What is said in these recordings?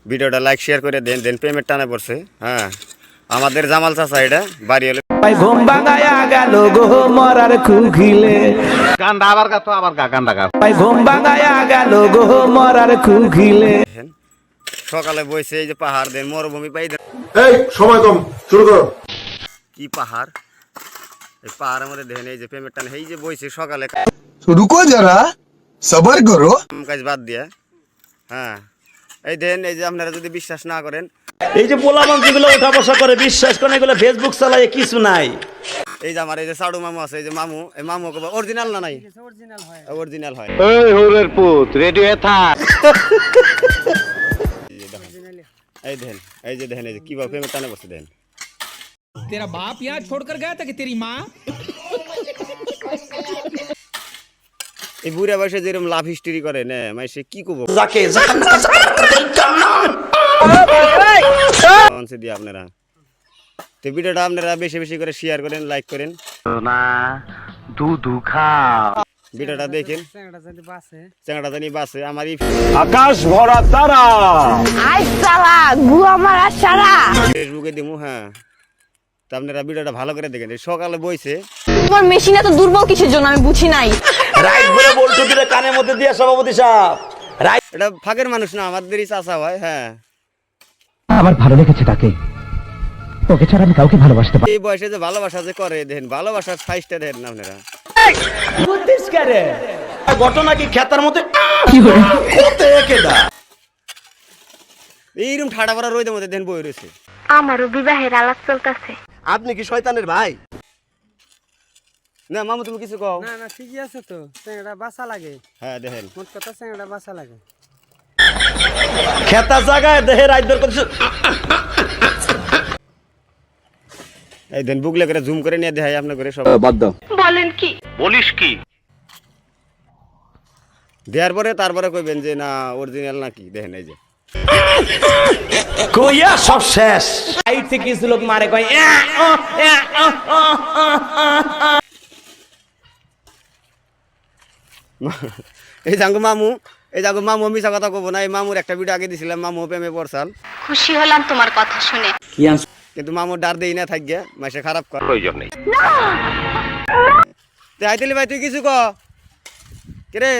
ভিডিওটা like share করে দেন, দেন payment টানে পড়ছে। হ্যাঁ, আমাদের জামাল চাচা, এটা বাড়ি হলে ঘুম ভাঙায়া গেল গো মরার খুখিলে, গান্ডা আবার গা তো আবার গা গান্ডা গা ঘুম ভাঙায়া গেল গো মরার খুখিলে। সকালে বইছে এই যে পাহাড় দেন, মরুভূমি পাই দেন। এই সময় কম, শুরু করো। কি পাহাড়, এই পাহাড়ের মধ্যে দেখেন এই যে পেমেন্ট টানে, এই যে বইছে সকালে রুকো যারা, সবার করো। কাজ বাদ দিয়া। হ্যাঁ, এই দেন, এই যে আপনারা যদি বিশ্বাস না করেন, এই যে পোলাপান যেগুলো ওঠা বসা করে বিশ্বাস করেন, এগুলো ফেসবুক চালায় কিছু নাই। এই যে আমার এই যে সাড়ু মামু আছে, এই যে মামু, এই মামু অরিজিনাল না নাই, অরিজিনাল হয়। এই হোরের পুত রেডি হয়ে থাক। এই দেখেন, এই যে দেখেন, এই যে কিভাবে পেমেন্ট টানে বসে দেন। तेरा बाप यहाँ छोड़कर गया था कि तेरी माँ? এই বুড়া বয়সে যেরকম লাভ হিস্টরি করে না, মানে সে কি করবো যাকে দিয়ে আপনারা। তো ভিডিওটা আপনারা বেশি বেশি করে শেয়ার করেন, লাইক করেন, না দুধু খাও। ভিডিওটা দেখেন। চ্যাংড়া জানি বাসে আমার আকাশ ভরা তারা, আই সালা গুয়া মারা সারা ফেসবুকে দিমু। হ্যাঁ, তো আপনারা ভিডিওটা ভালো করে দেখেন। এই সকালে বইছে, তোমার মেশিন এত দুর্বল কিসের জন্য আমি বুঝি নাই। রাইট বলে বলতো দিলে কানের মধ্যে দিয়ে সভাপতি সাহেব রাইট। এটা ফাঁকের মানুষ না, আমাদেরই চাচা হয়। হ্যাঁ, আমার ভালো লেগেছে তাকে, ওকে ছাড়া আমি কাউকে ভালোবাসতে পারি। এই বয়সে যে ভালোবাসা যে করে দেখেন, ভালোবাসার সাইজটা দেখেন না আপনারা। ঘটনা কি খেতার মধ্যে এইরকম ঠাডা পড়া রোদের মধ্যে দেন বই রয়েছে। আমারও বিবাহের আলাপ চলতেছে। আপনি কি শয়তানের ভাই? না মামু, তুমি কিছু কও। না না ঠিকই আছে তো, চেংড়া বাসা লাগে। হ্যাঁ দেখেন, মোট কথা চেংড়া বাসা লাগে। খেতা জায়গায় দেহে রাইদর করছে। এই দেন বুকলে করে জুম করে নিয়ে দেখাই আপনার করে সব। বাদ দাও। বলেন কি? বলিস কি? দেওয়ার পরে তারপরে কইবেন যে না অরিজিনাল নাকি। দেখেন এই যে কইয়া সব শেষ। সাইড থেকে কিছু লোক মারে কয় এই জাঙ্গু মামু, এই জাঙ্গু মামু মিছা কথা কব না। এই মামুর একটা ভিডিও আগে দিছিলাম, মামু প্রেমে পড়ছাল। খুশি হলাম তোমার কথা শুনে। কি আনছ? কিন্তু মামুর ডার দেই না থাকিয়া মাসে খারাপ কর। প্রয়োজন নেই। আইতেলি ভাই তুই কিছু ক রে,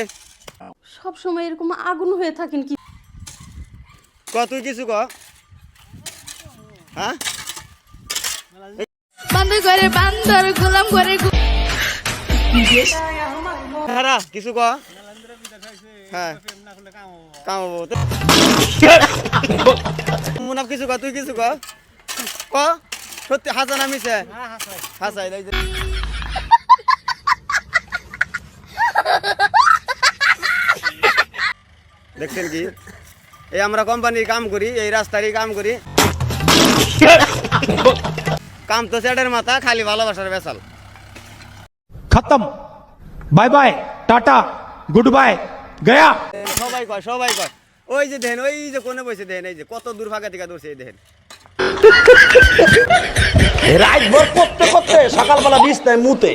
সব সময় এরকম আগুন হয়ে থাকেন কি? ক তুই কিছু ক। হ্যাঁ, বান্দর ঘরে বান্দর গোলাম ঘরে হ্যাঁ কিছু ক। হ্যাঁ কামাবো মুনাফ কিছু ক, তুই কিছু ক। ক সত্যি হাসা নামিছে, হাসাই দেখছেন কি? এই আমরা কোম্পানির কাম করি, এই রাস্তারই কাম করি। কাম তো সেটের মাথা, খালি ভালোবাসার বেসাল। খতম, bye bye, tata, good bye, Gaya. সবাই কয়, সবাই কয়। ওই যে দেখেন, ওই যে কোনে বসে দেখেন, এই যে কত দূর ফাঁকা থেকে দূরছে, এই দেখেন। রাইট ভর করতে করতে সকালবেলা বিছনায় মুতে।